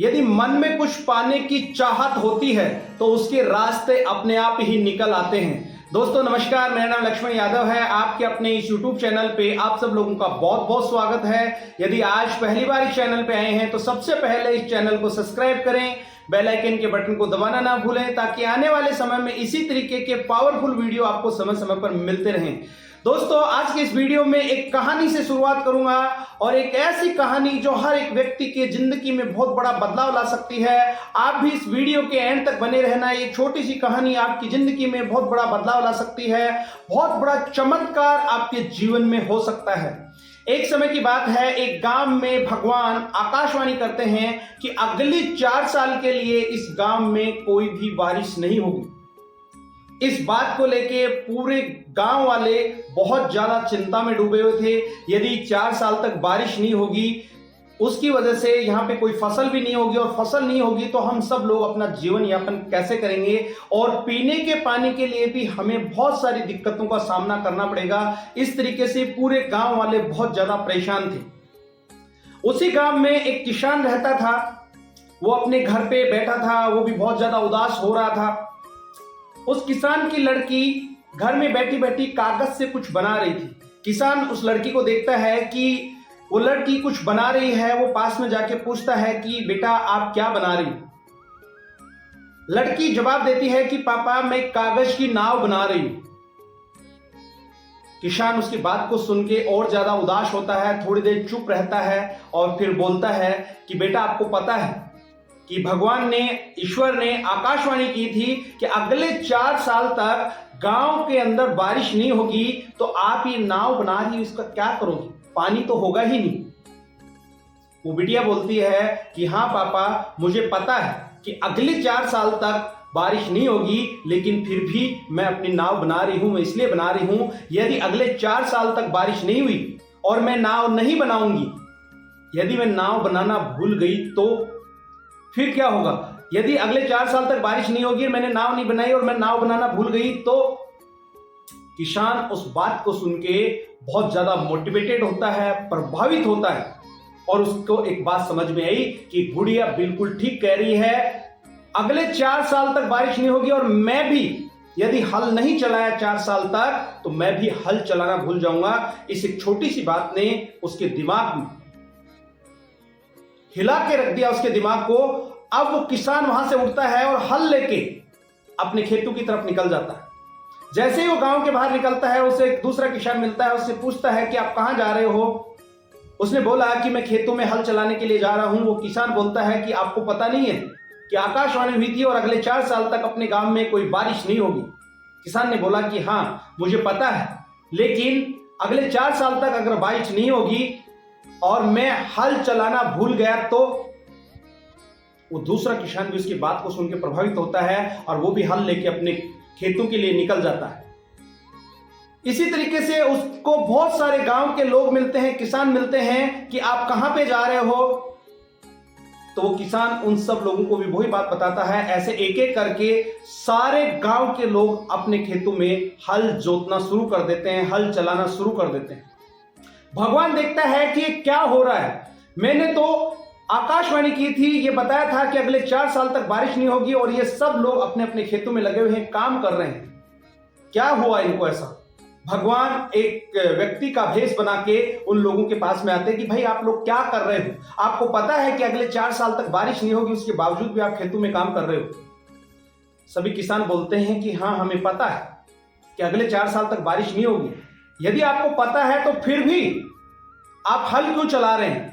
यदि मन में कुछ पाने की चाहत होती है तो उसके रास्ते अपने आप ही निकल आते हैं। दोस्तों नमस्कार, मेरा नाम लक्ष्मण यादव है। आपके अपने इस YouTube चैनल पे आप सब लोगों का बहुत बहुत स्वागत है। यदि आज पहली बार इस चैनल पे आए हैं तो सबसे पहले इस चैनल को सब्सक्राइब करें, बेल आइकन के बटन को दबाना ना भूलें ताकि आने वाले समय में इसी तरीके के पावरफुल वीडियो आपको समय समय पर मिलते रहें। दोस्तों आज के इस वीडियो में एक कहानी से शुरुआत करूंगा और एक ऐसी कहानी जो हर एक व्यक्ति के जिंदगी में बहुत बड़ा बदलाव ला सकती है। आप भी इस वीडियो के एंड तक बने रहना। एक छोटी सी कहानी आपकी जिंदगी में बहुत बड़ा बदलाव ला सकती है, बहुत बड़ा चमत्कार आपके जीवन में हो सकता है। एक समय की बात है, एक गांव में भगवान आकाशवाणी करते हैं कि अगली 4 साल के लिए इस गांव में कोई भी बारिश नहीं होगी। इस बात को लेके पूरे गांव वाले बहुत ज्यादा चिंता में डूबे हुए थे। यदि 4 साल तक बारिश नहीं होगी, उसकी वजह से यहाँ पे कोई फसल भी नहीं होगी और फसल नहीं होगी तो हम सब लोग अपना जीवन यापन कैसे करेंगे और पीने के पानी के लिए भी हमें बहुत सारी दिक्कतों का सामना करना पड़ेगा। इस तरीके से पूरे गांव वाले बहुत ज्यादा परेशान थे। उसी गांव में एक किसान रहता था। वो अपने घर पे बैठा था, वो भी बहुत ज्यादा उदास हो रहा था। उस किसान की लड़की घर में बैठी बैठी कागज से कुछ बना रही थी। किसान उस लड़की को देखता है कि वो लड़की कुछ बना रही है। वो पास में जाके पूछता है कि बेटा आप क्या बना रही हो? लड़की जवाब देती है कि पापा मैं कागज की नाव बना रही हूं। किसान उसकी बात को सुन के और ज्यादा उदास होता है, थोड़ी देर चुप रहता है और फिर बोलता है कि बेटा आपको पता है कि भगवान ने, ईश्वर ने आकाशवाणी की थी कि अगले 4 साल तक गांव के अंदर बारिश नहीं होगी, तो आप ये नाव बना रही उसका क्या करोगी? पानी तो होगा ही नहीं। वो बिटिया बोलती है कि हाँ पापा मुझे पता है कि अगले 4 साल तक बारिश नहीं होगी, लेकिन फिर भी मैं अपनी नाव बना रही हूं। मैं इसलिए बना रही हूं, यदि अगले 4 साल तक बारिश नहीं हुई और मैं नाव नहीं बनाऊंगी, यदि मैं नाव बनाना भूल गई तो फिर क्या होगा? यदि अगले 4 साल तक बारिश नहीं होगी, मैंने नाव नहीं बनाई और मैं नाव बनाना भूल गई तो किसान उस बात को सुन के बहुत ज्यादा मोटिवेटेड होता है, प्रभावित होता है और उसको एक बात समझ में आई कि गुड़िया बिल्कुल ठीक कह रही है। अगले 4 साल तक बारिश नहीं होगी और मैं भी यदि हल नहीं चलाया 4 साल तक तो मैं भी हल चलाना भूल जाऊंगा। इस एक छोटी सी बात ने उसके दिमाग में हिला के रख दिया, उसके दिमाग को। अब वो किसान वहां से उठता है और हल लेके अपने खेतों की तरफ निकल जाता है। जैसे ही वो गांव के बाहर निकलता है, उसे एक दूसरा किसान मिलता है। उससे पूछता है कि आप कहां जा रहे हो? उसने बोला कि मैं खेतों में हल चलाने के लिए जा रहा हूं। वो किसान बोलता है कि आपको पता नहीं है कि आकाशवाणी हुई थी और अगले 4 साल तक अपने गांव में कोई बारिश नहीं होगी? किसान ने बोला कि हाँ मुझे पता है, लेकिन अगले 4 साल तक अगर बारिश नहीं होगी और मैं हल चलाना भूल गया तो? वो दूसरा किसान भी उसकी बात को सुन के प्रभावित होता है और वो भी हल लेके अपने खेतों के लिए निकल जाता है। इसी तरीके से उसको बहुत सारे गांव के लोग मिलते हैं, किसान मिलते हैं कि आप कहां पे जा रहे हो? तो वो किसान उन सब लोगों को भी वही बात बताता है। ऐसे एक एक करके सारे गांव के लोग अपने खेतों में हल जोतना शुरू कर देते हैं, हल चलाना शुरू कर देते हैं। भगवान देखता है कि क्या हो रहा है। मैंने तो आकाशवाणी की थी, ये बताया था कि अगले 4 साल तक बारिश नहीं होगी और ये सब लोग अपने अपने खेतों में लगे हुए हैं, काम कर रहे हैं। क्या हुआ इनको ऐसा? भगवान एक व्यक्ति का भेष बना के उन लोगों के पास में आते हैं कि भाई आप लोग क्या कर रहे हो? आपको पता है कि अगले 4 साल तक बारिश नहीं होगी, उसके बावजूद भी आप खेतों में काम कर रहे हो। सभी किसान बोलते हैं कि हाँ हमें पता है कि अगले 4 साल तक बारिश नहीं होगी। यदि आपको पता है तो फिर भी आप हल क्यों चला रहे हैं?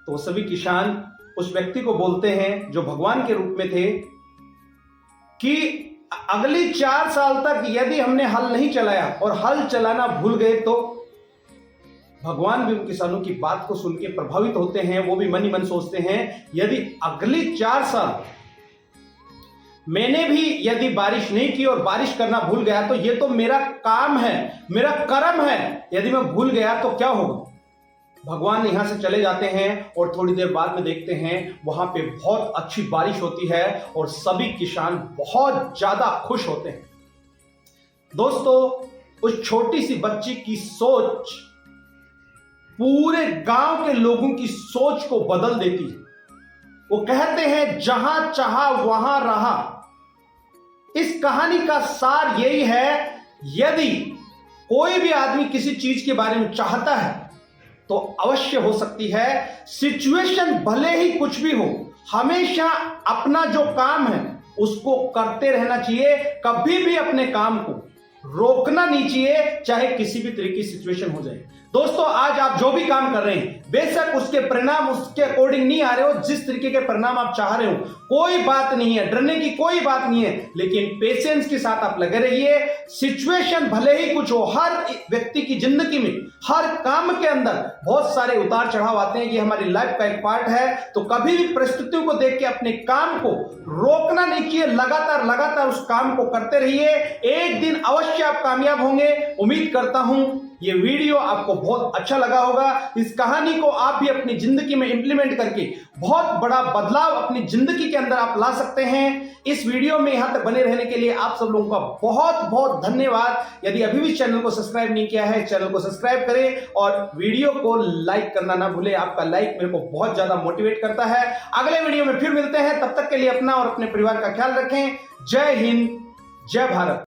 तो सभी किसान उस व्यक्ति को बोलते हैं जो भगवान के रूप में थे कि अगले 4 साल तक यदि हमने हल नहीं चलाया और हल चलाना भूल गए तो? भगवान भी उन किसानों की बात को सुन के प्रभावित होते हैं। वो भी मन ही मन सोचते हैं यदि अगले 4 साल मैंने भी यदि बारिश नहीं की और बारिश करना भूल गया तो ये तो मेरा काम है, मेरा कर्म है। यदि मैं भूल गया तो क्या होगा? भगवान यहां से चले जाते हैं और थोड़ी देर बाद में देखते हैं वहां पे बहुत अच्छी बारिश होती है और सभी किसान बहुत ज्यादा खुश होते हैं। दोस्तों उस छोटी सी बच्ची की सोच पूरे गांव के लोगों की सोच को बदल देती है। वो कहते हैं जहां चाहा वहां रहा। इस कहानी का सार यही है, यदि कोई भी आदमी किसी चीज के बारे में चाहता है तो अवश्य हो सकती है। सिचुएशन भले ही कुछ भी हो, हमेशा अपना जो काम है उसको करते रहना चाहिए। कभी भी अपने काम को रोकना नहीं चाहिए, चाहे किसी भी तरह की सिचुएशन हो जाए। दोस्तों, आज आप जो भी काम कर रहे हैं, बेशक उसके परिणाम उसके अकॉर्डिंग नहीं आ रहे हो, जिस तरीके के परिणाम आप चाह रहे हो, कोई बात नहीं है, डरने की कोई बात नहीं है, लेकिन पेशेंस के साथ आप लगे रहिए। सिचुएशन भले ही कुछ हो, हर व्यक्ति की जिंदगी में, हर काम के अंदर बहुत सारे उतार चढ़ाव आते हैं, ये हमारी लाइफ का एक पार्ट है। तो कभी भी परिस्थितियों को देख के अपने काम को रोकना नहीं चाहिए, लगातार लगातार उस काम को करते रहिए। एक दिन अवश्य आप कामयाब होंगे। उम्मीद करता हूं ये वीडियो आपको बहुत अच्छा लगा होगा। इस कहानी को आप भी अपनी जिंदगी में इंप्लीमेंट करके बहुत बड़ा बदलाव अपनी जिंदगी के अंदर आप ला सकते हैं। इस वीडियो में यहां तक बने रहने के लिए आप सब लोगों का बहुत बहुत धन्यवाद। यदि अभी भी चैनल को सब्सक्राइब नहीं किया है, चैनल को सब्सक्राइब करें और वीडियो को लाइक करना ना भूलें। आपका लाइक मेरे को बहुत ज्यादा मोटिवेट करता है। अगले वीडियो में फिर मिलते हैं, तब तक के लिए अपना और अपने परिवार का ख्याल रखें। जय हिंद, जय भारत।